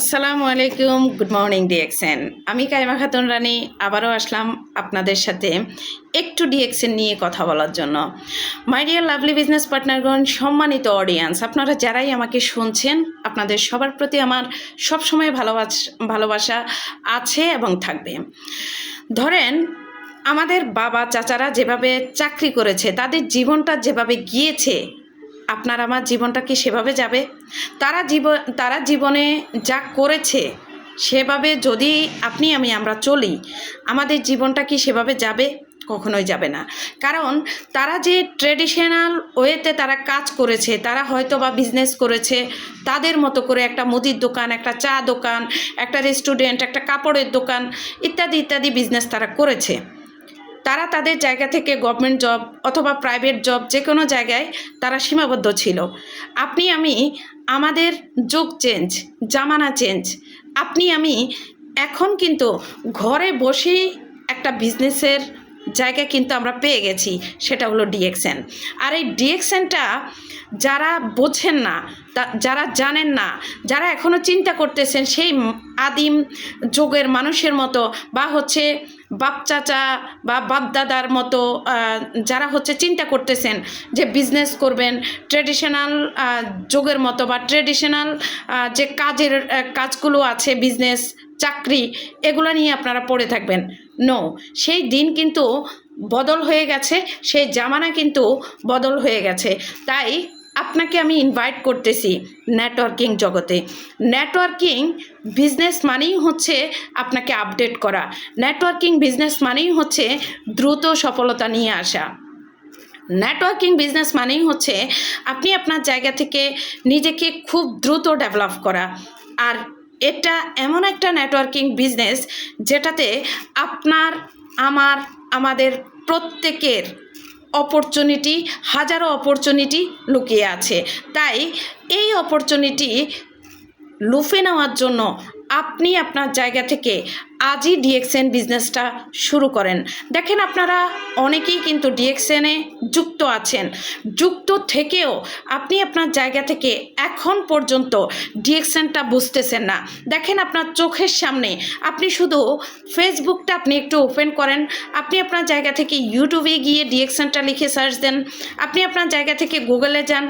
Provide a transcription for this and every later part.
আসসালামু আলাইকুম, good morning DXN. আমি কাইমা খাতুন রানী আবারও আসলাম আপনাদের সাথে একটু ডিএক্সএন নিয়ে কথা বলার জন্য। মাই ডিয়ার লাভলি বিজনেস পার্টনারগণ, সম্মানিত অডিয়েন্স, আপনারা যারাই আমাকে শুনছেন, আপনাদের সবার প্রতি আমার সবসময় ভালোবাসা আছে এবং থাকবে। ধরেন, আমাদের বাবা চাচারা যেভাবে চাকরি করেছে, তাদের জীবনটা যেভাবে গিয়েছে, আপনার আমার জীবনটা কি সেভাবে যাবে? তারা জীবনে যা করেছে সেভাবে যদি আমরা চলি, আমাদের জীবনটা কি সেভাবে যাবে? কখনোই যাবে না। কারণ তারা যে ট্রেডিশনাল ওয়েতে তারা কাজ করেছে, তারা হয়তো বা বিজনেস করেছে তাদের মতো করে, একটা মুদির দোকান, একটা চা দোকান, একটা রেস্টুরেন্ট, একটা কাপড়ের দোকান, ইত্যাদি ইত্যাদি বিজনেস তারা করেছে। তারা তাদের জায়গা থেকে গভর্নমেন্ট জব অথবা প্রাইভেট জব, যে কোনো জায়গায় তারা সীমাবদ্ধ ছিল। আমি আমাদের যুগ চেঞ্জ, জামানা চেঞ্জ। আমি এখন কিন্তু ঘরে বসেই একটা বিজনেসের জায়গা কিন্তু আমরা পেয়ে গেছি, সেটা হলো ডিএক্সএন। আর এই ডিএক্সএনটা যারা বোঝেন না, যারা জানেন না, যারা এখনও চিন্তা করতেছেন সেই আদিম যুগের মানুষের মতো, বা বাপ চাচা বা বাপ দাদার মতো, যারা চিন্তা করতেছেন যে বিজনেস করবেন ট্রেডিশনাল যুগের মতো, বা ট্রেডিশনাল যে কাজগুলো আছে, বিজনেস, চাকরি, এগুলো নিয়ে আপনারা পড়ে থাকবেন। নো, সেই দিন কিন্তু বদল হয়ে গেছে, সেই জামানা কিন্তু বদল হয়ে গেছে। তাই আপনাকে আমি ইনভাইট করতেছি নেটওয়ার্কিং জগতে। নেটওয়ার্কিং বিজনেস মানেই হচ্ছে আপনাকে আপডেট করা। নেটওয়ার্কিং বিজনেস মানেই হচ্ছে দ্রুত সফলতা নিয়ে আসা। নেটওয়ার্কিং বিজনেস মানেই হচ্ছে আপনি আপনার জায়গা থেকে নিজেকে খুব দ্রুত ডেভেলপ করা। আর এটা এমন একটা নেটওয়ার্কিং বিজনেস যেটাতে আমাদের প্রত্যেকের অপরচুনিটি, হাজারো অপরচুনিটি লুকিয়ে আছে। তাই এই অপরচুনিটি লুফে নেওয়ার জন্য আপনি আপনার জায়গা থেকে আজই ডিএক্সএন বিজনেসটা শুরু করেন। দেখেন, আপনারা অনেকেই কিন্তু ডিএক্সএনে যুক্ত আছেন, যুক্ত থেকেও আপনি আপনার জায়গা থেকে এখন পর্যন্ত ডিএক্সএনটা বুঝতেছেন না। দেখেন, আপনার চোখের সামনে, আপনি শুধু ফেসবুকটা আপনি একটু ওপেন করেন, আপনি আপনার জায়গা থেকে ইউটিউবে গিয়ে ডিএক্সএনটা লিখে সার্চ দেন, আপনি আপনার জায়গা থেকে গুগলে যান,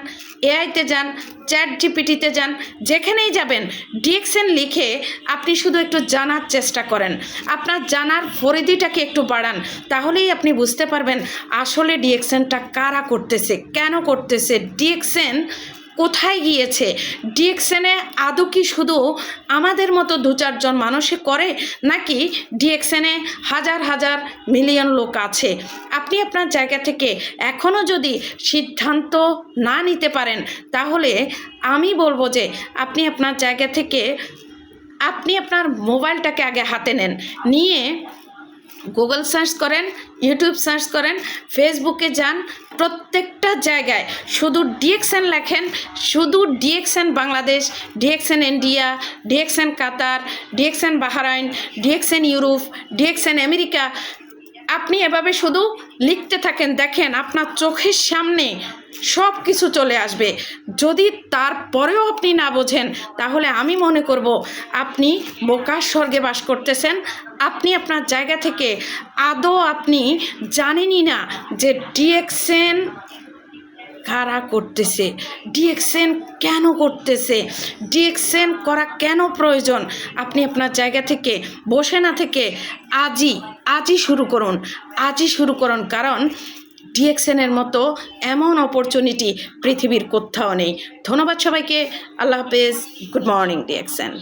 এআইতে যান, চ্যাট জিপিটিতে যান, যেখানেই যাবেন ডিএক্সএন লিখে আপনি শুধু একটু জানার চেষ্টা করেন, আপনার জানার পরিধিটাকে একটু বাড়ান, তাহলেই আপনি বুঝতে পারবেন আসলে ডিএক্সএনটা কারা করতেছে, কেন করতেছে, ডিএক্সএন কোথায় গিয়েছে, ডিএক্সএনে আদৌ কি শুধু আমাদের মতো 2-4 জন মানুষে করে, নাকি ডিএক্সএনে হাজার হাজার মিলিয়ন লোক আছে। আপনি আপনার জায়গা থেকে এখনও যদি সিদ্ধান্ত না নিতে পারেন, তাহলে আমি বলবো যে আপনি আপনার জায়গা থেকে আপনি আপনার মোবাইলটাকে আগে হাতে নেন, নিয়ে গুগল সার্চ করেন, ইউটিউব সার্চ করেন, ফেসবুকে যান, প্রত্যেকটা জায়গায় শুধু ডিএক্সএন লেখেন, শুধু DXN Bangladesh, DXN India, DXN Qatar, DXN Bahrain, DXN Europe, DXN America. আপনি এভাবে শুধু লিখতে থাকেন, দেখেন আপনার চোখের সামনে সব কিছু চলে আসবে। যদি তারপরেও আপনি না বোঝেন, তাহলে আমি মনে করব আপনি বোকার স্বর্গে বাস করতেছেন। আপনি আপনার জায়গা থেকে আদৌ আপনি জানেনই না যে ডিএক্সএন কারা করতেছে, ডিএক্সএন কেন করতেছে, ডিএক্সএন করা কেন প্রয়োজন। আপনি আপনার জায়গা থেকে বসে না থেকে আজই শুরু করুন, কারণ ডিএক্সএনের মতো এমন অপরচুনিটি পৃথিবীর কোথাও নেই। ধন্যবাদ সবাইকে। আল্লাহ হাফেজ। Good morning DXN.